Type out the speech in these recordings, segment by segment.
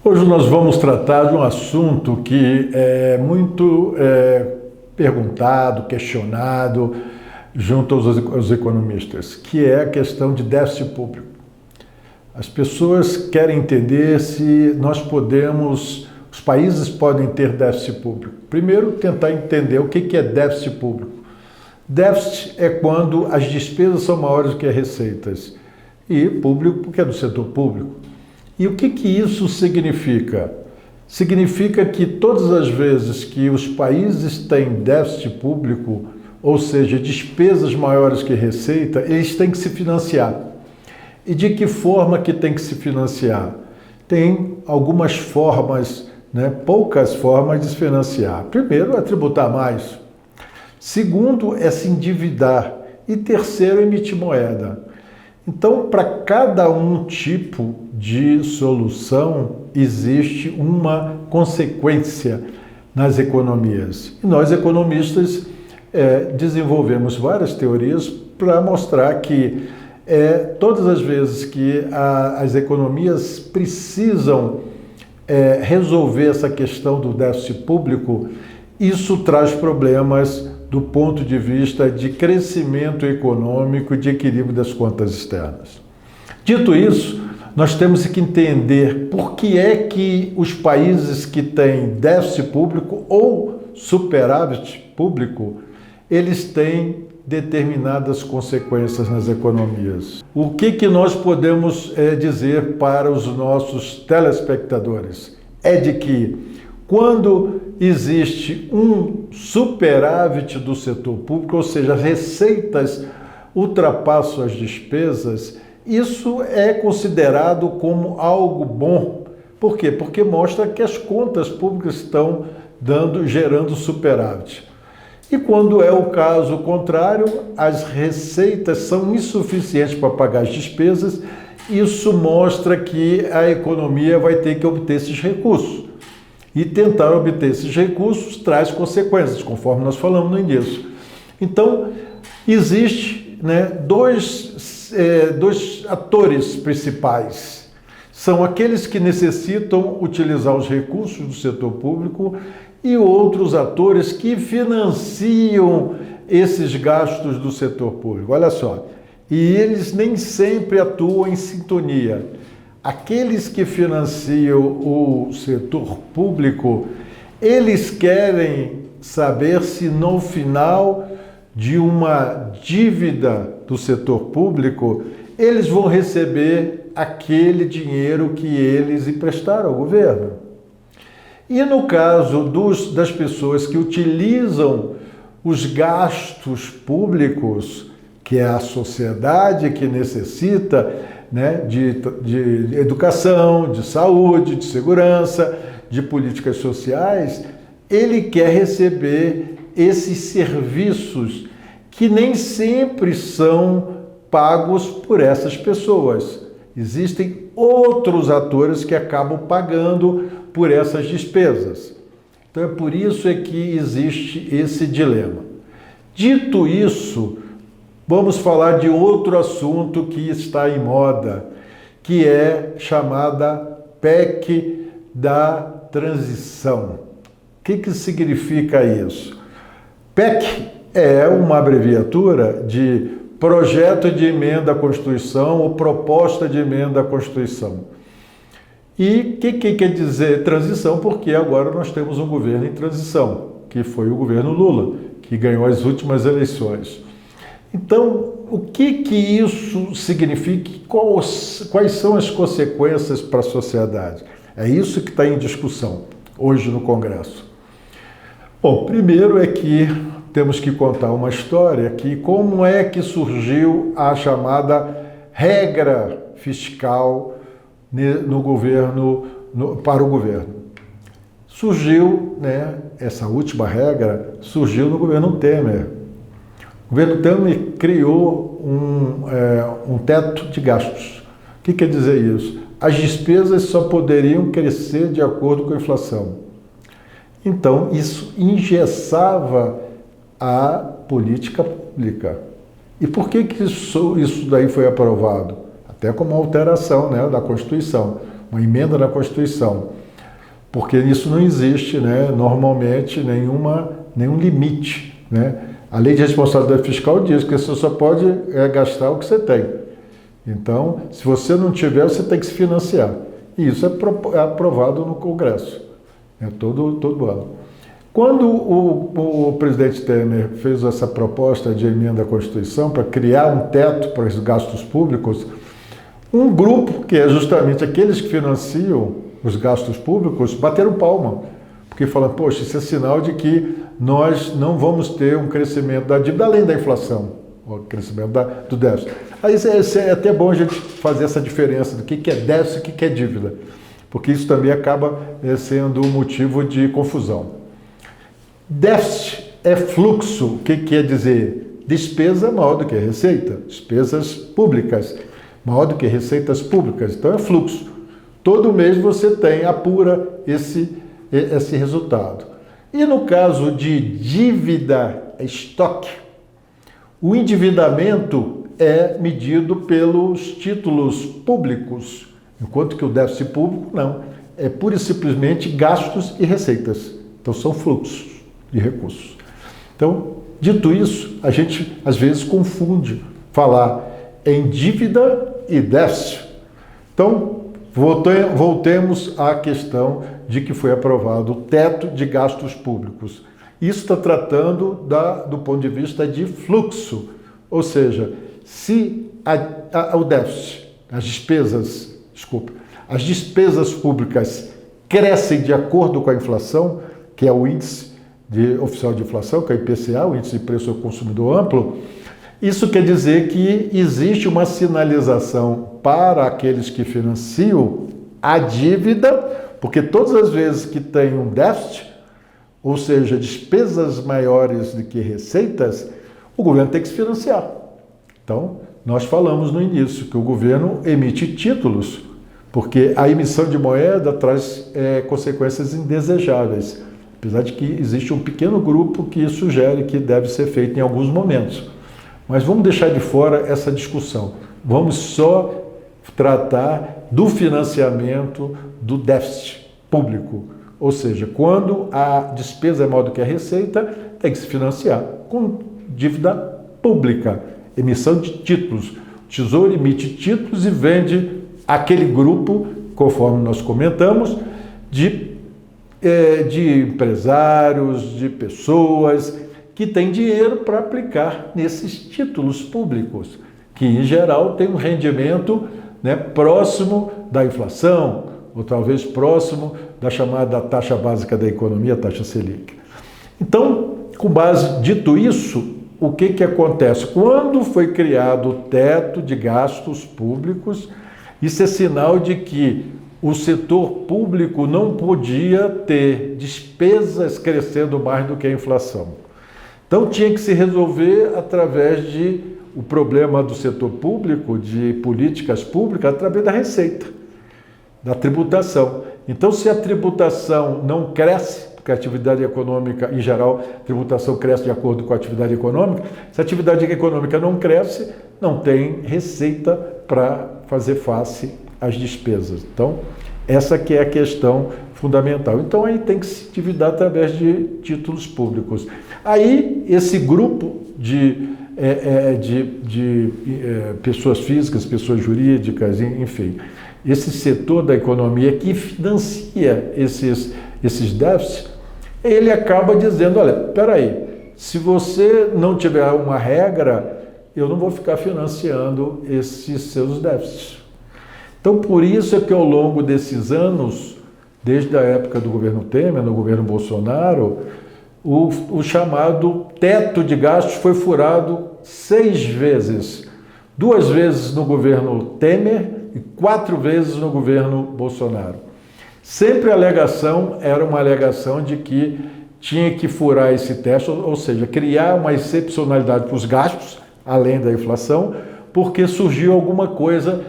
Hoje nós vamos tratar de um assunto que é muito perguntado, questionado junto aos economistas, que é a questão de déficit público. As pessoas querem entender se os países podem ter déficit público. Primeiro, tentar entender o que é déficit público. Déficit é quando as despesas são maiores do que as receitas, e público porque é do setor público. E o que isso significa? Significa que todas as vezes que os países têm déficit público, ou seja, despesas maiores que receita, eles têm que se financiar. E de que forma que tem que se financiar? Tem algumas formas, poucas formas de se financiar. Primeiro é tributar mais. Segundo é se endividar. E terceiro, emitir moeda. Então, para cada tipo de solução, existe uma consequência nas economias. E nós, economistas, desenvolvemos várias teorias para mostrar que todas as vezes que as economias precisam resolver essa questão do déficit público, isso traz problemas do ponto de vista de crescimento econômico e de equilíbrio das contas externas. Dito isso, nós temos que entender por que é que os países que têm déficit público ou superávit público, eles têm determinadas consequências nas economias. O que nós podemos dizer para os nossos telespectadores? É de que quando existe um superávit do setor público, ou seja, as receitas ultrapassam as despesas, isso é considerado como algo bom. Por quê? Porque mostra que as contas públicas estão gerando superávit. E quando é o caso contrário, as receitas são insuficientes para pagar as despesas, isso mostra que a economia vai ter que obter esses recursos. E tentar obter esses recursos traz consequências, conforme nós falamos no início. Então, existe dois atores principais. São aqueles que necessitam utilizar os recursos do setor público e outros atores que financiam esses gastos do setor público. Olha só, e eles nem sempre atuam em sintonia. Aqueles que financiam o setor público, eles querem saber se no final de uma dívida do setor público, eles vão receber aquele dinheiro que eles emprestaram ao governo. E no caso das pessoas que utilizam os gastos públicos, que é a sociedade que necessita, de educação, de saúde, de segurança, de políticas sociais, ele quer receber esses serviços que nem sempre são pagos por essas pessoas. Existem outros atores que acabam pagando por essas despesas. Então é por isso que existe esse dilema. Dito isso, vamos falar de outro assunto que está em moda, que é chamada PEC da transição. O que significa isso? PEC é uma abreviatura de Projeto de Emenda à Constituição ou Proposta de Emenda à Constituição. E o que quer dizer transição? Porque agora nós temos um governo em transição, que foi o governo Lula, que ganhou as últimas eleições. Então, o que isso significa? Quais são as consequências para a sociedade? É isso que está em discussão hoje no Congresso. Bom, primeiro é que temos que contar uma história que como é que surgiu a chamada regra fiscal no governo, para o governo. Surgiu, essa última regra surgiu no governo Temer. O governo Temer criou um teto de gastos. O que quer dizer isso? As despesas só poderiam crescer de acordo com a inflação. Então, isso engessava a política pública. E por que isso daí foi aprovado? Até como alteração da Constituição. uma emenda na Constituição, porque isso não existe, né, normalmente nenhum limite, né? A lei de responsabilidade fiscal diz que você só pode gastar o que você tem. Então, se você não tiver, você tem que se financiar. E isso é aprovado no Congresso, todo ano. Quando o presidente Temer fez essa proposta de emenda à Constituição para criar um teto para os gastos públicos, um grupo, que é justamente aqueles que financiam os gastos públicos, bateram palma, porque falam, poxa, isso é sinal de que nós não vamos ter um crescimento da dívida além da inflação, o crescimento do déficit. Aí é até bom a gente fazer essa diferença do que é déficit e o que é dívida, porque isso também acaba sendo um motivo de confusão. Déficit é fluxo, o que quer dizer? Despesa maior do que receita, despesas públicas maior do que receitas públicas, então é fluxo. Todo mês você apura esse resultado. E no caso de dívida, estoque, o endividamento é medido pelos títulos públicos, enquanto que o déficit público não. É pura e simplesmente gastos e receitas. Então são fluxos de recursos. Então, dito isso, a gente às vezes confunde falar em dívida e déficit. Então, voltemos à questão de que foi aprovado o teto de gastos públicos. Isso está tratando do ponto de vista de fluxo, ou seja, se o déficit, as despesas públicas crescem de acordo com a inflação, que é o índice oficial de inflação, que é o IPCA, o índice de preço ao consumidor amplo, isso quer dizer que existe uma sinalização para aqueles que financiam a dívida, porque todas as vezes que tem um déficit, ou seja, despesas maiores do que receitas, o governo tem que se financiar. Então, nós falamos no início que o governo emite títulos, porque a emissão de moeda traz consequências indesejáveis, apesar de que existe um pequeno grupo que sugere que deve ser feito em alguns momentos. Mas vamos deixar de fora essa discussão. Vamos só tratar do financiamento do déficit público. Ou seja, quando a despesa é maior do que a receita, tem que se financiar com dívida pública, emissão de títulos. O Tesouro emite títulos e vende aquele grupo, conforme nós comentamos, de empresários, de pessoas que têm dinheiro para aplicar nesses títulos públicos, que em geral tem um rendimento, né, próximo da inflação, ou talvez próximo da chamada taxa básica da economia, taxa Selic. Então, com base dito isso, o que acontece? Quando foi criado o teto de gastos públicos, isso é sinal de que o setor público não podia ter despesas crescendo mais do que a inflação. Então tinha que se resolver através o problema do setor público, de políticas públicas, através da receita, da tributação. Então, se a tributação não cresce, porque a atividade econômica, em geral, a tributação cresce de acordo com a atividade econômica, se a atividade econômica não cresce, não tem receita para fazer face às despesas. Então, essa que é a questão fundamental. Então, aí tem que se endividar através de títulos públicos. Aí, esse grupo de pessoas físicas, pessoas jurídicas, enfim, esse setor da economia que financia esses déficits, ele acaba dizendo, olha, peraí, se você não tiver uma regra, eu não vou ficar financiando esses seus déficits. Então, por isso é que ao longo desses anos, desde a época do governo Temer, no governo Bolsonaro, o chamado teto de gastos foi furado 6 vezes. 2 vezes no governo Temer e 4 vezes no governo Bolsonaro. Sempre a alegação era uma alegação de que tinha que furar esse teto, ou seja, criar uma excepcionalidade para os gastos, além da inflação, porque surgiu alguma coisa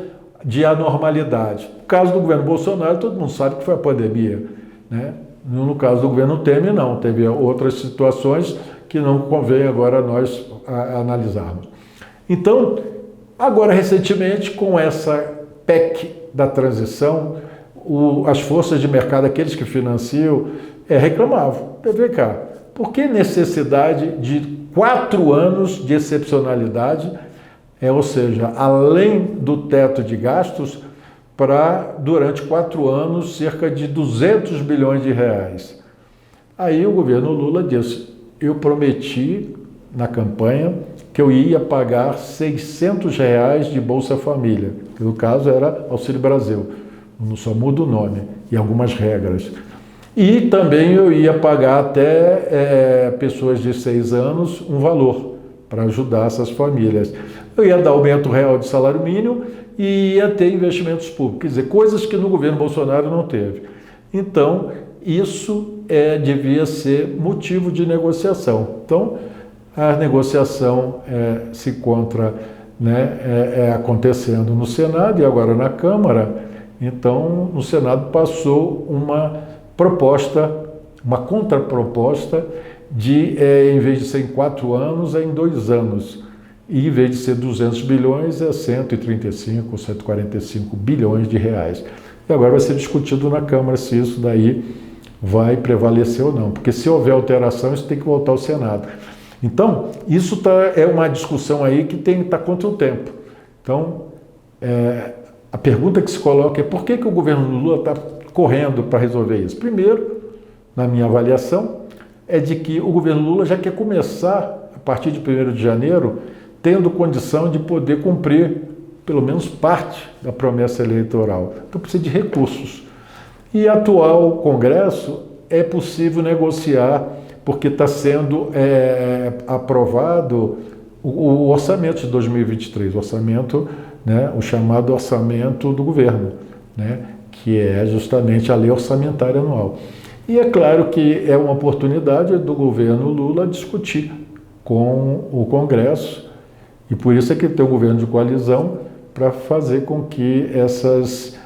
de anormalidade. No caso do governo Bolsonaro, todo mundo sabe que foi a pandemia, né? No caso do governo Temer, não. Teve outras situações que não convém agora nós analisarmos. Então, agora recentemente, com essa PEC da transição, as forças de mercado, aqueles que financiam, reclamavam. Vem cá, por que necessidade de 4 anos de excepcionalidade, ou seja, além do teto de gastos, para, durante 4 anos, cerca de 200 bilhões de reais? Aí o governo Lula disse, eu prometi na campanha que eu ia pagar R$600 de Bolsa Família, que no caso era Auxílio Brasil, só muda o nome e algumas regras. E também eu ia pagar até pessoas de 6 anos um valor para ajudar essas famílias. Eu ia dar aumento real de salário mínimo e ia ter investimentos públicos, quer dizer, coisas que no governo Bolsonaro não teve. Então, isso devia ser motivo de negociação. Então, a negociação se encontra acontecendo no Senado e agora na Câmara. Então, no Senado passou uma proposta, uma contraproposta de, em vez de ser em 4 anos, em 2 anos. E em vez de ser 200 bilhões, 135, 145 bilhões de reais. E agora vai ser discutido na Câmara se isso daí vai prevalecer ou não. Porque se houver alteração, isso tem que voltar ao Senado. Então, isso é uma discussão aí que está contra o tempo. Então, a pergunta que se coloca é por que o governo Lula está correndo para resolver isso? Primeiro, na minha avaliação, é de que o governo Lula já quer começar, a partir de 1º de janeiro, tendo condição de poder cumprir pelo menos parte da promessa eleitoral. Então precisa de recursos. E atual Congresso é possível negociar, porque está sendo aprovado o orçamento de 2023, o orçamento, o chamado orçamento do governo, que é justamente a lei orçamentária anual. E é claro que é uma oportunidade do governo Lula discutir com o Congresso, e por isso é que tem o governo de coalizão para fazer com que essas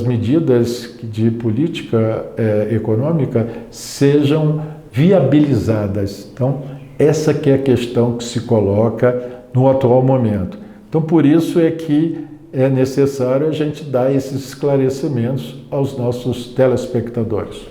medidas de política econômica sejam viabilizadas. Então, essa que é a questão que se coloca no atual momento. Então, por isso é que é necessário a gente dar esses esclarecimentos aos nossos telespectadores.